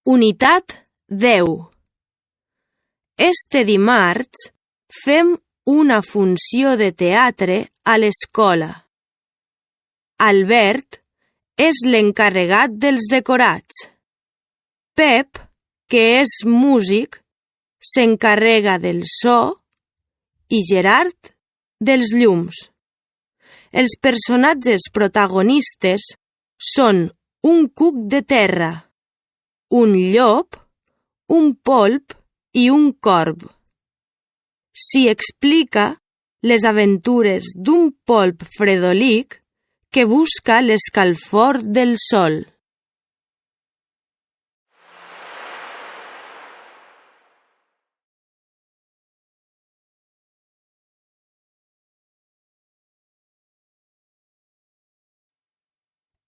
Unitat 10. Este dimarts fem una funció de teatre a l'escola. Albert és l'encarregat dels decorats. Pep, que és músic, s'encarrega del so i Gerard dels llums. Els personatges protagonistes són un cuc de terra, un llop, un polp i un corb. S'hi explica les aventures d'un polp fredolic que busca l'escalfor del sol.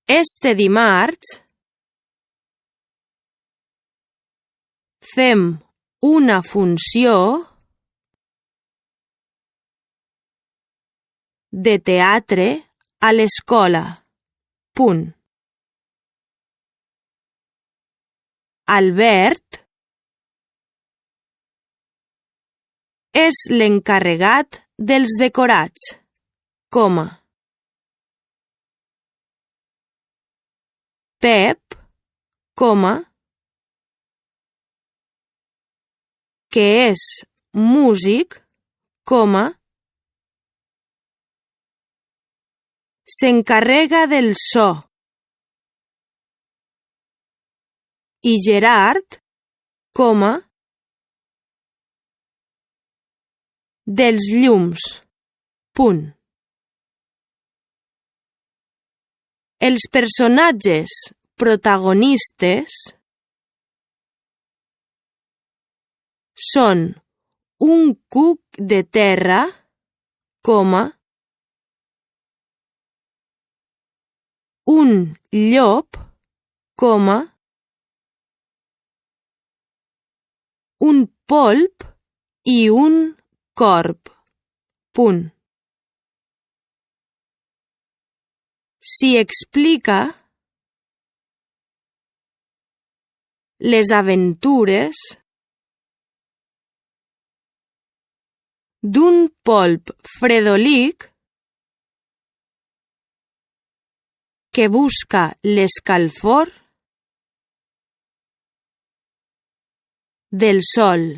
Este dimarts fem una funció de teatre a l'escola. Albert és l'encarregat dels decorats, Pep, que és músic, s'encarrega del so, i Gerard, dels llums. Els personatges protagonistes són un cuc de terra, un llop, un polp i un corb. S'hi explica les aventures d'un polp fredolic que busca l'escalfor del sol.